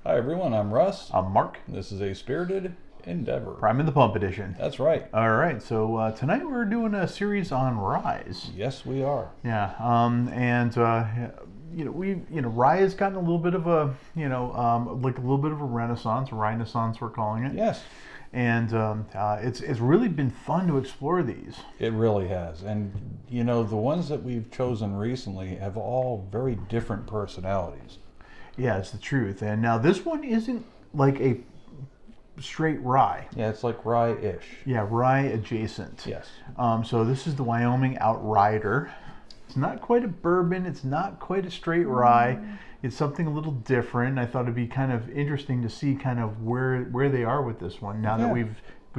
Hi everyone, I'm Russ. I'm Mark. This is a spirited endeavor. Prime in the Pump edition. That's right. All right, so tonight we're doing a series on ryes. Yes, we are. Yeah, rye has gotten a little bit of a, like a little bit of a renaissance. Rye-naissance, we're calling it. Yes. And it's really been fun to explore these. It really has. And, the ones that we've chosen recently have all very different personalities. Yeah, it's the truth. And now this one isn't like a straight rye. Yeah, it's like rye-ish. Yeah, rye adjacent. Yes. So this is the Wyoming Outryder. It's not quite a bourbon. It's not quite a straight rye. It's something a little different. I thought it'd be kind of interesting to see kind of where they are with this one now that we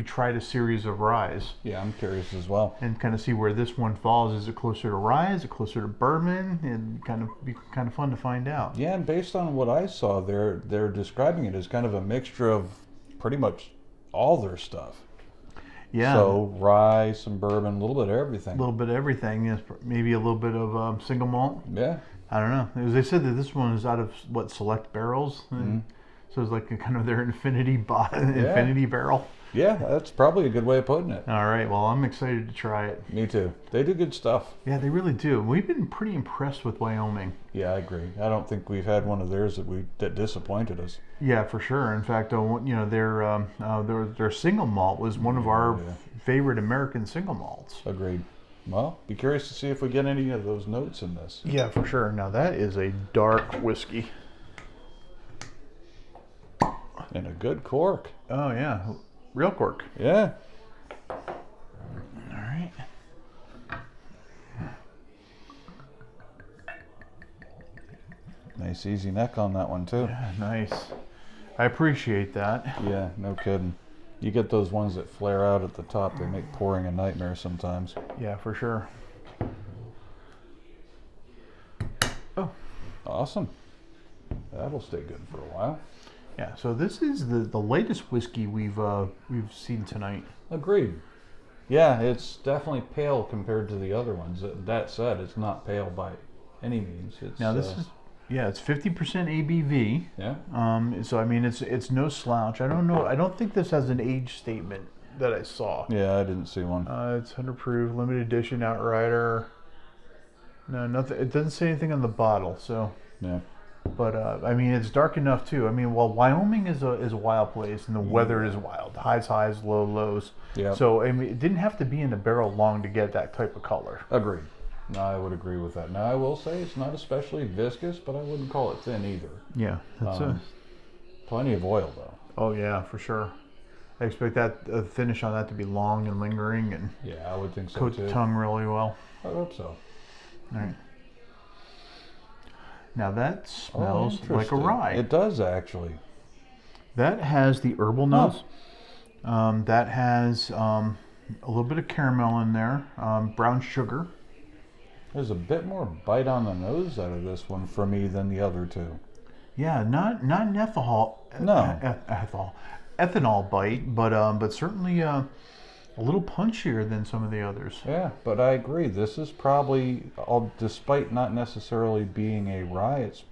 tried a series of ryes. Yeah, I'm curious as well. And kind of see where this one falls. Is it closer to rye? Is it closer to bourbon? And be kind of fun to find out. Yeah, and based on what I saw, they're describing it as kind of a mixture of pretty much all their stuff. Yeah. So rye, some bourbon, a little bit of everything. A little bit of everything. Yes, maybe a little bit of single malt. Yeah. I don't know. They said that this one is out of select barrels. Mm-hmm. So it's like kind of their infinity barrel. Yeah, that's probably a good way of putting it. All right. Well, I'm excited to try it. Me too. They do good stuff. Yeah, they really do. We've been pretty impressed with Wyoming. Yeah, I agree. I don't think we've had one of theirs that disappointed us. Yeah, for sure. In fact, their single malt was one of our favorite American single malts. Agreed. Well, be curious to see if we get any of those notes in this. Yeah, for sure. Now that is a dark whiskey. And a good cork. Oh yeah, real cork. Yeah. All right. Nice easy neck on that one too. Yeah, nice. I appreciate that. Yeah, no kidding. You get those ones that flare out at the top, they make pouring a nightmare sometimes. Yeah, for sure. Oh. Awesome. That'll stay good for a while. Yeah, so this is the latest whiskey we've seen tonight. Agreed. Yeah, it's definitely pale compared to the other ones. That said, it's not pale by any means. Now this is it's 50% ABV. Yeah. So I mean it's no slouch. I don't know. I don't think this has an age statement that I saw. Yeah, I didn't see one. It's 100 proof, limited edition Outryder. No, nothing. It doesn't say anything on the bottle. So. Yeah. But I mean, it's dark enough too. I mean, well, Wyoming is a wild place, and the weather is wild. Highs, lows. Yeah. So I mean, it didn't have to be in the barrel long to get that type of color. Agreed. No, I would agree with that. Now, I will say it's not especially viscous, but I wouldn't call it thin either. Yeah, that's plenty of oil though. Oh yeah, for sure. I expect that finish on that to be long and lingering, and yeah, I would think so coat too. the tongue really well. I hope so. All right. Now that smells like a rye. It does actually. That has the herbal notes. That has a little bit of caramel in there, brown sugar. There's a bit more bite on the nose out of this one for me than the other two. Yeah, not an ethanol. No. Ethanol bite, but certainly a little punchier than some of the others. Yeah, but I agree. This is probably, despite not necessarily being a rye, it's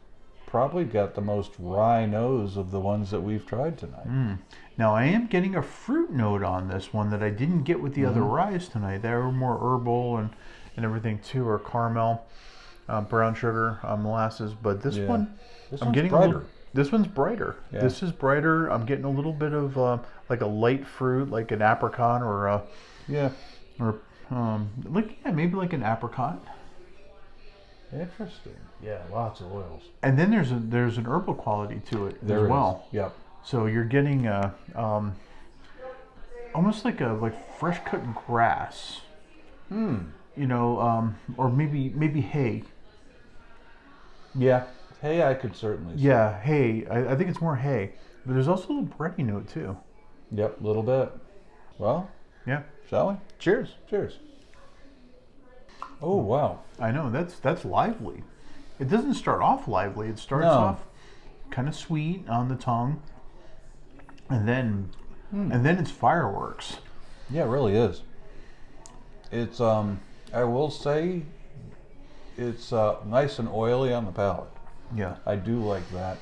probably got the most rye nose of the ones that we've tried tonight. Now, I am getting a fruit note on this one that I didn't get with the other ryes tonight. They were more herbal and everything too, or caramel, brown sugar, molasses. But this one, I'm getting brighter. This one's brighter. Yeah. This is brighter. I'm getting a little bit of like a light fruit, like an apricot, or maybe like an apricot. Interesting. Yeah, lots of oils. And then there's an herbal quality to it as well. Yep. So you're getting almost like fresh cut grass. Or maybe hay. Yeah. Hay, I could certainly see. Yeah, hay. I think it's more hay. But there's also a little bready note too. Yep, a little bit. Well, yeah. Shall we? Cheers. Cheers. Oh, wow. I know, that's lively. It doesn't start off lively. It starts off kind of sweet on the tongue. And then it's fireworks. Yeah, it really is. It's I will say it's nice and oily on the palate. Yeah. I do like that.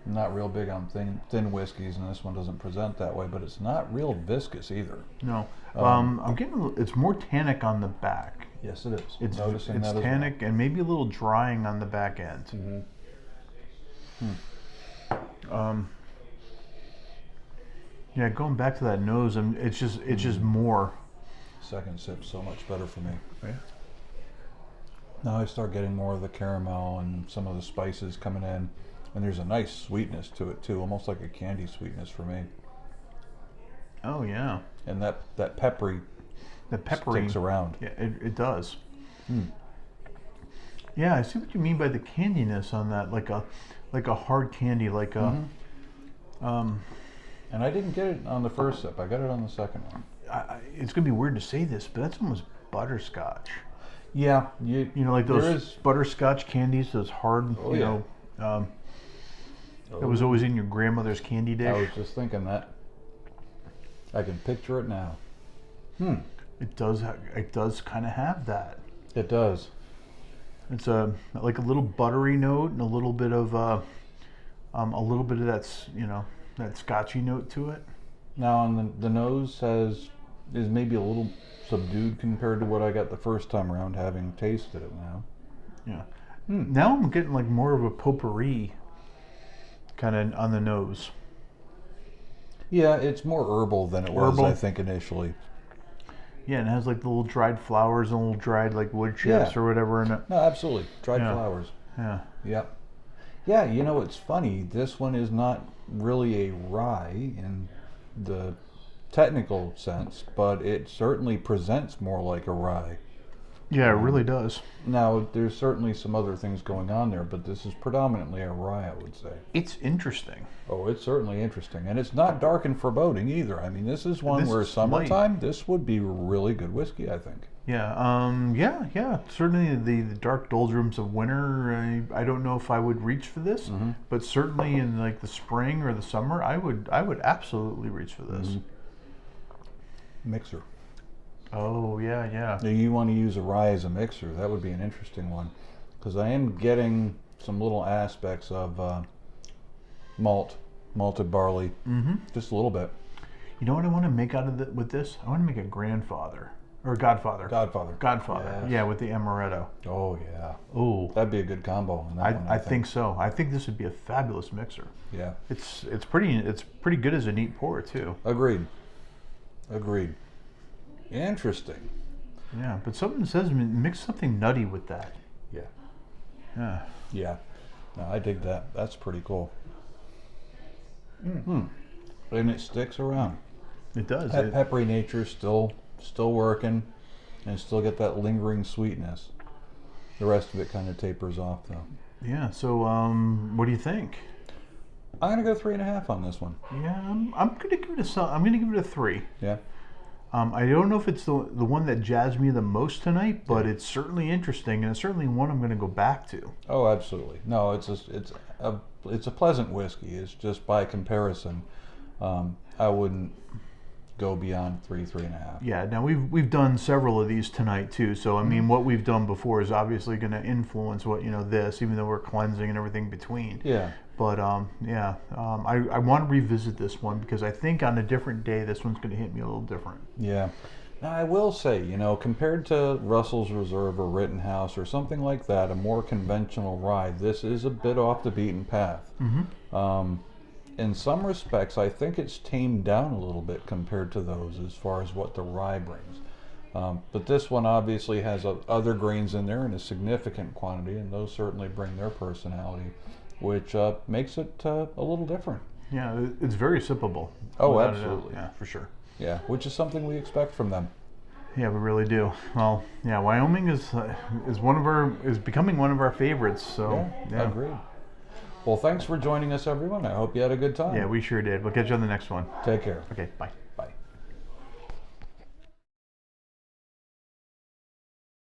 not real big on thin whiskeys, and this one doesn't present that way, but it's not real viscous either. No. I'm getting it's more tannic on the back. Yes, it is. It's Noticing it's that tannic and maybe a little drying on the back end. Yeah, going back to that nose, it's just more. Second sip, so much better for me. Yeah. Now I start getting more of the caramel and some of the spices coming in, and there's a nice sweetness to it too, almost like a candy sweetness for me. Oh yeah. And that peppery, The peppery sticks around. Yeah, it does. Yeah, I see what you mean by the candiness on that, like a hard candy, like a. And I didn't get it on the first sip. I got it on the second one. It's gonna be weird to say this, but that's almost butterscotch. Yeah, You know, like those butterscotch candies, those hard, that was always in your grandmother's candy dish. I was just thinking that. I can picture it now. It does kind of have that. It does. It's like a little buttery note and a little bit of that scotchy note to it. Now, on the nose is maybe a little subdued compared to what I got the first time around, having tasted it now. Yeah. Now I'm getting like more of a potpourri kind of on the nose. Yeah, it's more herbal than it was, Herbal. I think, initially. Yeah, and it has like the little dried flowers and little dried like wood chips or whatever in it. No, absolutely. Dried Yeah. flowers. Yeah. Yep. Yeah, you know, it's funny. This one is not really a rye in the technical sense, but it certainly presents more like a rye. Yeah, it really does. Now, there's certainly some other things going on there, but this is predominantly a rye, I would say. It's interesting. Oh, it's certainly interesting. And it's not dark and foreboding either. I mean, this is one This where is summertime, this would be really good whiskey, I think. Yeah. Yeah. Certainly the dark doldrums of winter. I don't know if I would reach for this, but certainly in like the spring or the summer, I would absolutely reach for this. Mixer. Oh yeah. Now, you want to use a rye as a mixer, that would be an interesting one. Because I am getting some little aspects of malted barley. Just a little bit. You know what I want to make out of with this? I want to make a grandfather or godfather. Godfather. Godfather. Yeah, with the amaretto. Oh, yeah. Oh, That'd be a good combo on that one, I think so. I think this would be a fabulous mixer. Yeah. It's pretty good as a neat pour too. Agreed. Interesting. Yeah, but something says mix something nutty with that. Yeah. Yeah. Yeah. No, I dig that. That's pretty cool. And it sticks around. It does. That peppery nature still working, and still get that lingering sweetness. The rest of it kind of tapers off, though. Yeah. So, what do you think? I'm gonna go 3.5 on this one. Yeah, I'm gonna give it a 3. Yeah. I don't know if it's the one that jazzed me the most tonight, but it's certainly interesting, and it's certainly one I'm gonna go back to. Oh, absolutely. No, it's a pleasant whiskey. It's just by comparison, I wouldn't go beyond 3.5. Yeah. Now we've done several of these tonight too, so I mean, what we've done before is obviously going to influence what this, even though we're cleansing and everything between. Yeah. But I want to revisit this one because I think on a different day this one's going to hit me a little different. Yeah. Now I will say, compared to Russell's Reserve or Rittenhouse or something like that, a more conventional rye, this is a bit off the beaten path. In some respects, I think it's tamed down a little bit compared to those as far as what the rye brings. But this one obviously has other grains in there in a significant quantity, and those certainly bring their personality, which makes it a little different. Yeah, it's very sippable. Oh, without a doubt. absolutely. Yeah, for sure. Yeah, which is something we expect from them. Yeah, we really do. Well, yeah, Wyoming is becoming one of our favorites. So yeah. Agreed. Well, thanks for joining us, everyone. I hope you had a good time. Yeah, we sure did. We'll catch you on the next one. Take care. Okay, bye.